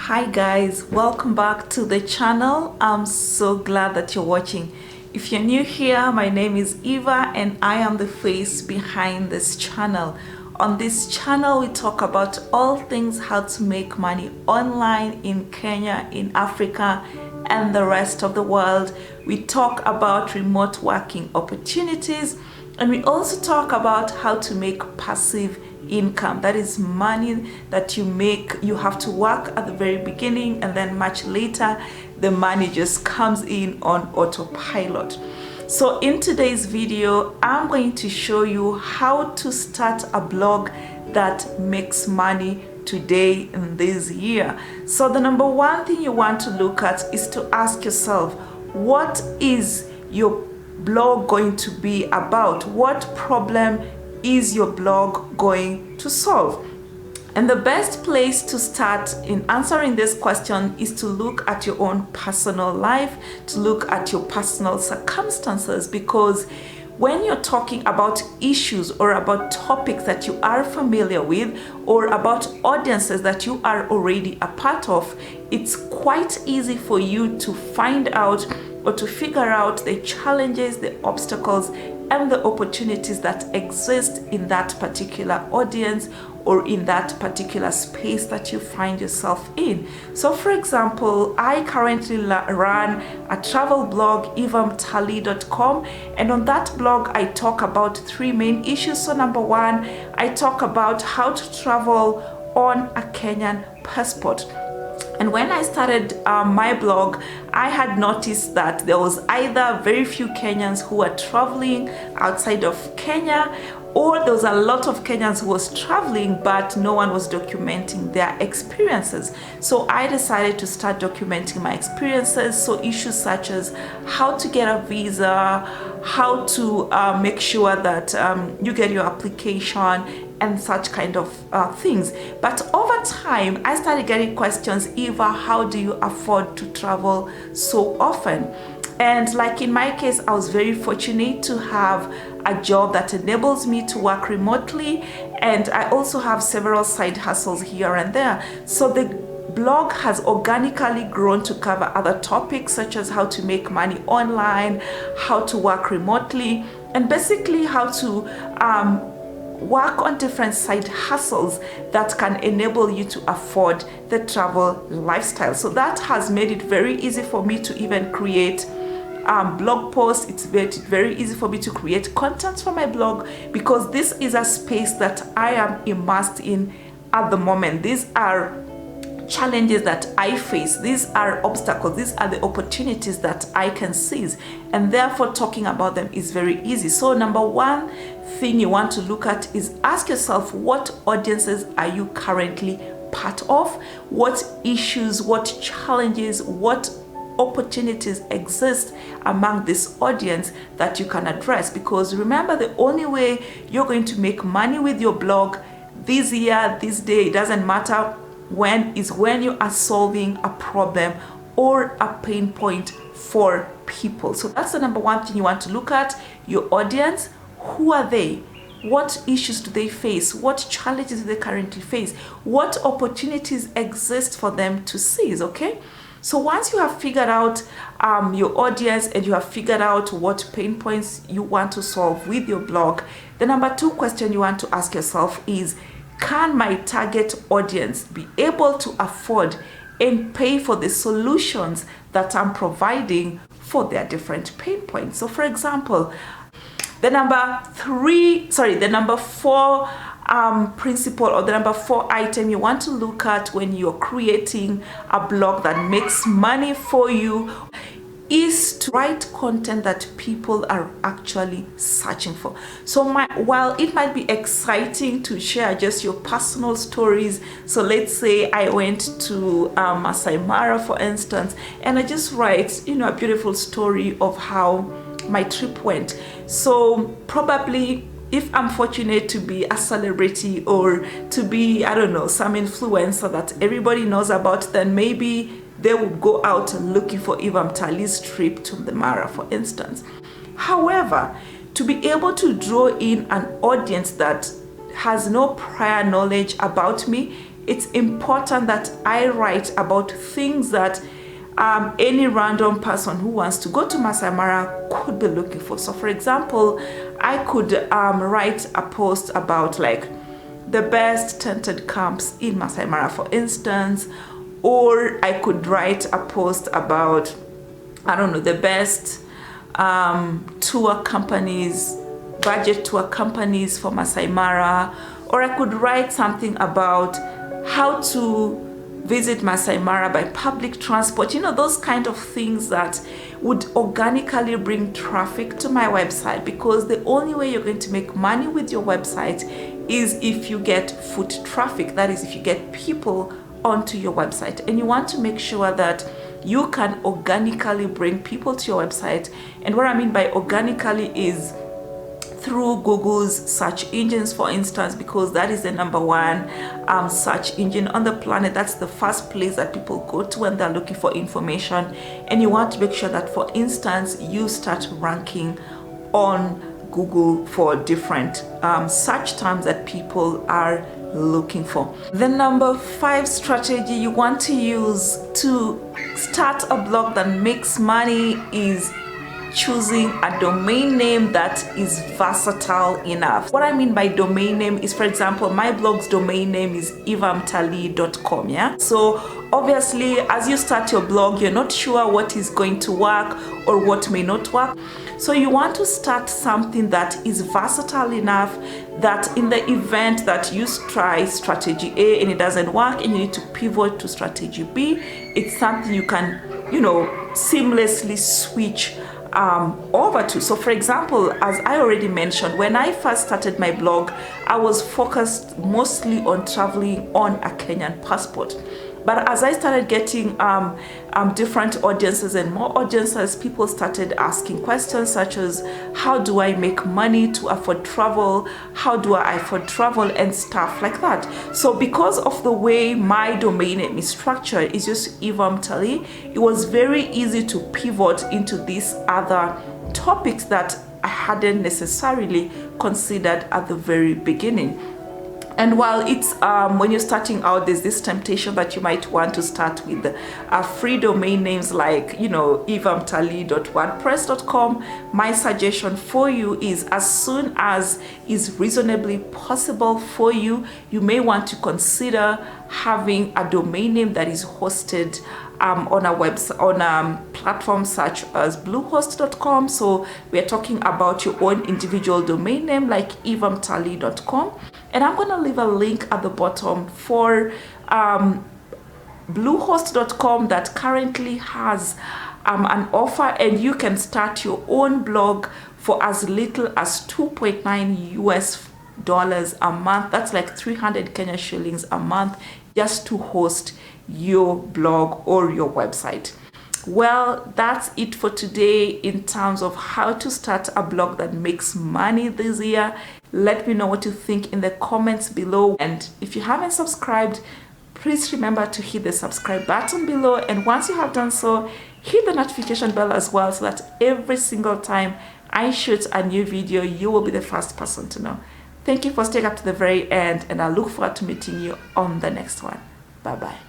Hi guys, welcome back to the channel. I'm so glad that you're watching. If you're new here, my name is Eva and I am the face behind this channel. On this channel we talk about all things how to make money online in Kenya, in Africa and the rest of the world. We talk about remote working opportunities and we also talk about how to make passive income. That is money that you make. You have to work at the very beginning and then much later the money just comes in on autopilot. So in today's video I'm going to show you how to start a blog that makes money today in this year. So the number one thing you want to look at is to ask yourself, what is your blog going to be about? What problem is your blog going to solve? And the best place to start in answering this question is to look at your own personal life, to look at your personal circumstances, because when you're talking about issues or about topics that you are familiar with or about audiences that you are already a part of, it's quite easy for you to find out or to figure out the challenges, the obstacles, and the opportunities that exist in that particular audience or in that particular space that you find yourself in. So for example, I currently run a travel blog, evamtali.com, and on that blog I talk about three main issues. So number one, I talk about how to travel on a Kenyan passport. And when I started my blog, I had noticed that there was either very few Kenyans who were traveling outside of Kenya, or there was a lot of Kenyans who was traveling but no one was documenting their experiences. So I decided to start documenting my experiences. So issues such as how to get a visa, how to make sure that you get your application and such kind of things. But over time I started getting questions, Eva, how do you afford to travel so often? And like in my case, I was very fortunate to have a job that enables me to work remotely, and I also have several side hustles here and there. So the blog has organically grown to cover other topics such as how to make money online, how to work remotely, and basically how to work on different side hustles that can enable you to afford the travel lifestyle. So that has made it very easy for me to even create blog posts. It's very easy for me to create content for my blog, because this is a space that I am immersed in at the moment. These are challenges that I face, these are obstacles, these are the opportunities that I can seize, and therefore talking about them is very easy. So number one thing you want to look at is ask yourself, what audiences are you currently part of? What issues, what challenges, what opportunities exist among this audience that you can address? Because remember, the only way you're going to make money with your blog this year, this day, it doesn't matter when, is when you are solving a problem or a pain point for people. So that's the number one thing you want to look at. Your audience, who are they? What issues do they face? What challenges do they currently face? What opportunities exist for them to seize? Okay, so once you have figured out your audience and you have figured out what pain points you want to solve with your blog, the number two question you want to ask yourself is, can my target audience be able to afford and pay for the solutions that I'm providing for their different pain points? So for example, the number four principle, or the number four item you want to look at when you're creating a blog that makes money for you is to write content that people are actually searching for. So while it might be exciting to share just your personal stories, so let's say I went to Masai Mara, for instance, and I just write, a beautiful story of how my trip went. So probably if I'm fortunate to be a celebrity or to be, I don't know, some influencer that everybody knows about, then maybe they would go out looking for Ivamtali's trip to the Mara, for instance. However, to be able to draw in an audience that has no prior knowledge about me it's important that I write about things that any random person who wants to go to Masai Mara could be looking for. So for example, I could write a post about like the best tented camps in Masai Mara, for instance, or I could write a post about, I don't know, the best tour companies, budget tour companies for Masai Mara, or I could write something about how to visit Masai Mara by public transport, you know, those kind of things that would organically bring traffic to my website, because the only way you're going to make money with your website is if you get foot traffic. That is, if you get people onto your website, and you want to make sure that you can organically bring people to your website. And what I mean by organically is through Google's search engines, for instance, because that is the #1 search engine on the planet. That's the first place that people go to when they're looking for information. And you want to make sure that, for instance, you start ranking on Google for different search terms that people are looking for. The #5 strategy you want to use to start a blog that makes money is choosing a domain name that is versatile enough. What I mean by domain name is, for example, my blog's domain name is evamtali.com. Yeah, so obviously as you start your blog, you're not sure what is going to work or what may not work. So you want to start something that is versatile enough that in the event that you try strategy A and it doesn't work and you need to pivot to strategy B, it's something you can, you know, seamlessly switch over to. So for example, as I already mentioned, when I first started my blog, I was focused mostly on traveling on a Kenyan passport. But as I started getting different audiences and more audiences, people started asking questions such as, how do I make money to afford travel? How do I afford travel? And stuff like that. So because of the way my domain name is structured, it's just Evamtali, it was very easy to pivot into these other topics that I hadn't necessarily considered at the very beginning. And while it's when you're starting out, there's this temptation that you might want to start with free domain names like, you know, evamtali.wordpress.com. My suggestion for you is, as soon as is reasonably possible for you, you may want to consider having a domain name that is hosted on a website, on a platform such as bluehost.com. So we're talking about your own individual domain name like evamtali.com. And I'm going to leave a link at the bottom for bluehost.com that currently has an offer, and you can start your own blog for as little as $2.9 a month. That's like 300 Kenya shillings a month just to host your blog or your website. Well, that's it for today in terms of how to start a blog that makes money this year. Let me know what you think in the comments below. And if you haven't subscribed, please remember to hit the subscribe button below. And once you have done so, hit the notification bell as well, so that every single time I shoot a new video, you will be the first person to know. Thank you for staying up to the very end, and I look forward to meeting you on the next one. Bye-bye.